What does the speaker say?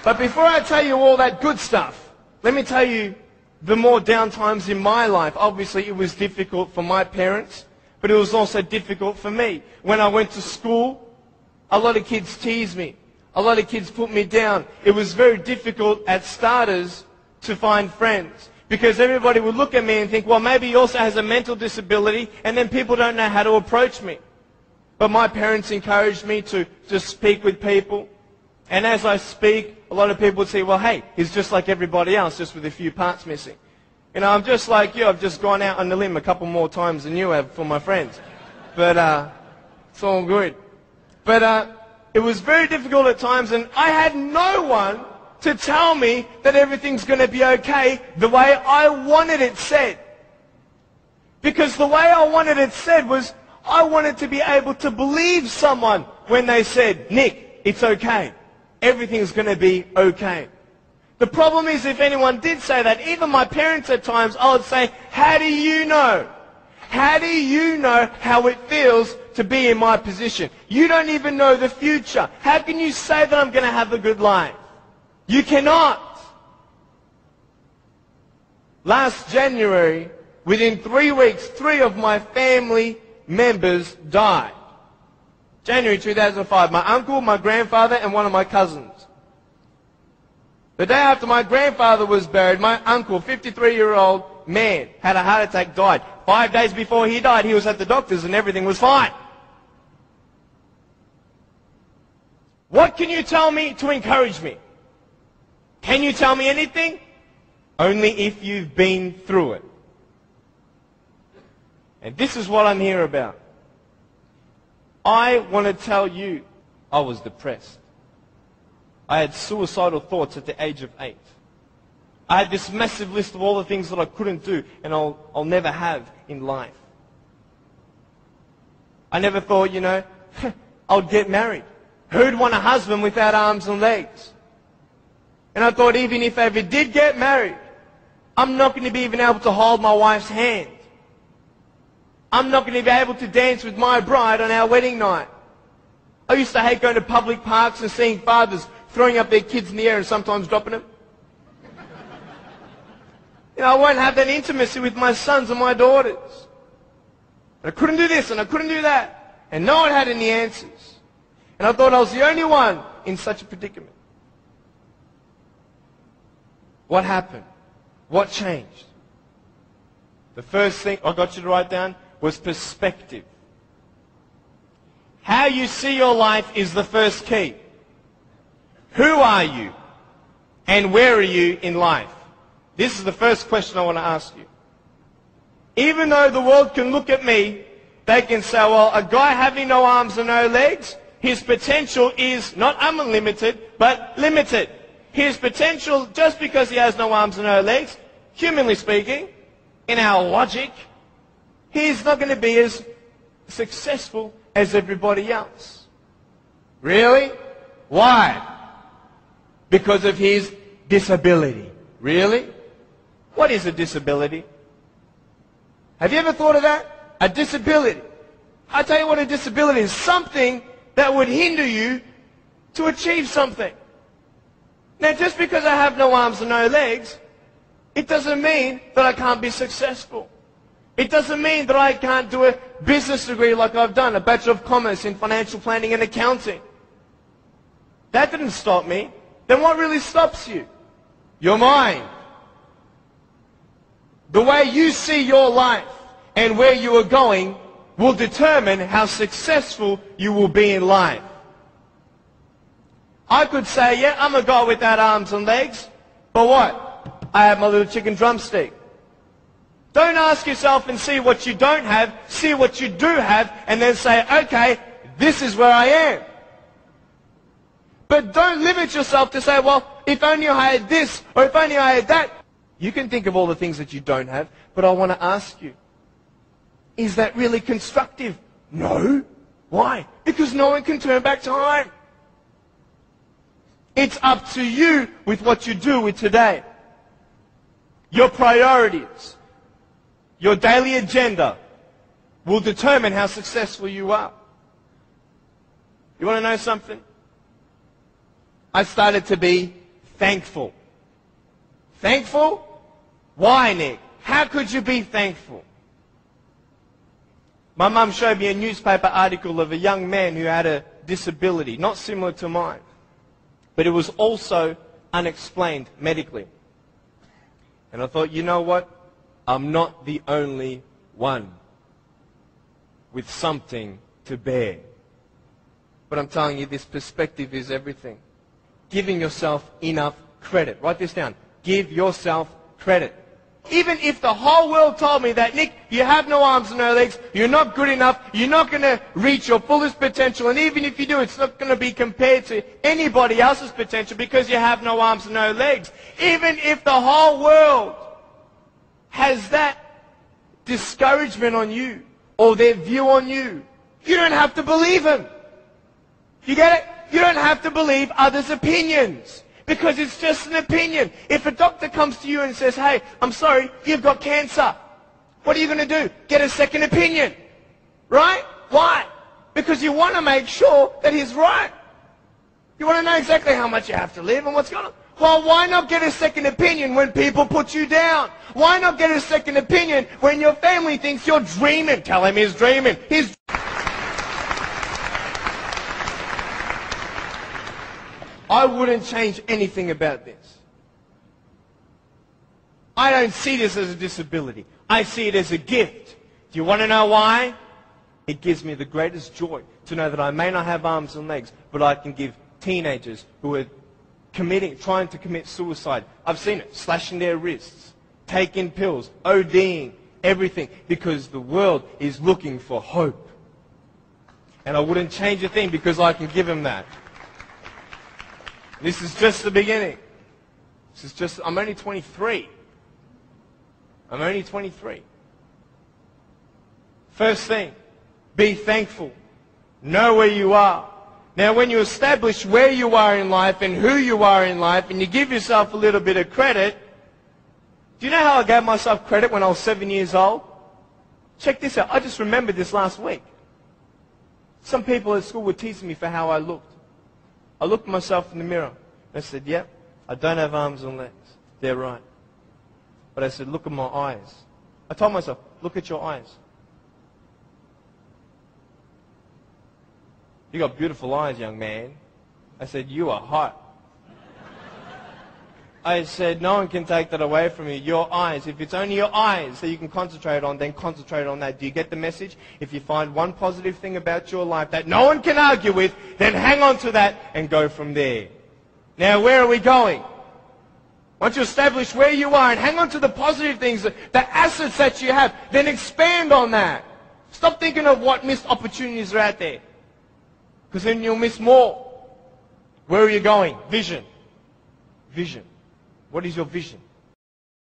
But before I tell you all that good stuff, let me tell you the more down times in my life. Obviously, it was difficult for my parents, but it was also difficult for me. When I went to school, a lot of kids teased me. A lot of kids put me down. It was very difficult at starters to find friends, because everybody would look at me and think, well, maybe he also has a mental disability, and then people don't know how to approach me. But my parents encouraged me to just speak with people. And as I speak, a lot of people would say, well, hey, he's just like everybody else, just with a few parts missing. You know, I'm just like you. I've just gone out on the limb a couple more times than you have for my friends. But it's all good. But it was very difficult at times, and I had no one to tell me that everything's going to be okay the way I wanted it said. Because the way I wanted it said was, I wanted to be able to believe someone when they said, Nick, it's okay. Everything's going to be okay. The problem is, if anyone did say that, even my parents at times, I would say, how do you know? How do you know how it feels to be in my position? You don't even know the future. How can you say that I'm going to have a good life? You cannot. Last January, within 3 weeks, 3 of my family members died. January 2005, my uncle, my grandfather, and one of my cousins. The day after my grandfather was buried, my uncle, 53-year-old man, had a heart attack, died. 5 days before he died, he was at the doctor's and everything was fine. What can you tell me to encourage me? Can you tell me anything? Only if you've been through it. And this is what I'm here about. I want to tell you, I was depressed. I had suicidal thoughts at the age of 8. I had this massive list of all the things that I couldn't do and I'll never have in life. I never thought, you know, I'll get married. Who'd want a husband without arms and legs? And I thought, even if I ever did get married, I'm not going to be even able to hold my wife's hand. I'm not going to be able to dance with my bride on our wedding night. I used to hate going to public parks and seeing fathers throwing up their kids in the air and sometimes dropping them. You know, I won't have that intimacy with my sons and my daughters. And I couldn't do this and I couldn't do that. And no one had any answers. And I thought I was the only one in such a predicament. What happened? What changed? The first thing I got you to write down was perspective. How you see your life is the first key. Who are you? And where are you in life? This is the first question I want to ask you. Even though the world can look at me, they can say, well, a guy having no arms and no legs, his potential is not unlimited, but limited. His potential, just because he has no arms and no legs, humanly speaking, in our logic, he's not going to be as successful as everybody else. Really? Why? Because of his disability. Really? What is a disability? Have you ever thought of that? A disability. I tell you what a disability is. Something that would hinder you to achieve something. Now, just because I have no arms and no legs, it doesn't mean that I can't be successful. It doesn't mean that I can't do a business degree like I've done, a Bachelor of Commerce in Financial Planning and Accounting. That didn't stop me. Then what really stops you? Your mind. The way you see your life and where you are going will determine how successful you will be in life. I could say, yeah, I'm a guy without arms and legs, but what? I have my little chicken drumstick. Don't ask yourself and see what you don't have, see what you do have, and then say, okay, this is where I am. But don't limit yourself to say, well, if only I had this, or if only I had that. You can think of all the things that you don't have, but I want to ask you, is that really constructive? No. Why? Because no one can turn back time. It's up to you with what you do with today. Your priorities, your daily agenda will determine how successful you are. You want to know something? I started to be thankful. Thankful? Why, Nick? How could you be thankful? My mum showed me a newspaper article of a young man who had a disability, not similar to mine, but it was also unexplained medically. And I thought, you know what? I'm not the only one with something to bear. But I'm telling you, this perspective is everything. Giving yourself enough credit. Write this down. Give yourself credit. Even if the whole world told me that, Nick, you have no arms and no legs, you're not good enough, you're not going to reach your fullest potential, and even if you do, it's not going to be compared to anybody else's potential because you have no arms and no legs. Even if the whole world has that discouragement on you or their view on you, you don't have to believe them. You get it? You don't have to believe others' opinions. Because it's just an opinion. If a doctor comes to you and says, hey, I'm sorry, you've got cancer. What are you going to do? Get a second opinion. Right? Why? Because you want to make sure that he's right. You want to know exactly how much you have to live and what's going on. Well, why not get a second opinion when people put you down? Why not get a second opinion when your family thinks you're dreaming? Tell him he's dreaming. I wouldn't change anything about this. I don't see this as a disability. I see it as a gift. Do you want to know why? It gives me the greatest joy to know that I may not have arms and legs, but I can give teenagers who are trying to commit suicide. I've seen it, slashing their wrists, taking pills, ODing, everything, because the world is looking for hope. And I wouldn't change a thing because I can give them that. This is just the beginning. I'm only 23. I'm only 23. First thing, be thankful. Know where you are. Now, when you establish where you are in life and who you are in life, and you give yourself a little bit of credit, do you know how I gave myself credit when I was 7 years old? Check this out. I just remembered this last week. Some people at school were teasing me for how I looked. I looked at myself in the mirror. I said, yep, I don't have arms and legs. They're right. But I said, look at my eyes. I told myself, look at your eyes. You got beautiful eyes, young man. I said, you are hot. I said, no one can take that away from you. Your eyes. If it's only your eyes that you can concentrate on, then concentrate on that. Do you get the message? If you find one positive thing about your life that no one can argue with, then hang on to that and go from there. Now, where are we going? Once you establish where you are and hang on to the positive things, the assets that you have, then expand on that. Stop thinking of what missed opportunities are out there. Because then you'll miss more. Where are you going? Vision. Vision. What is your vision?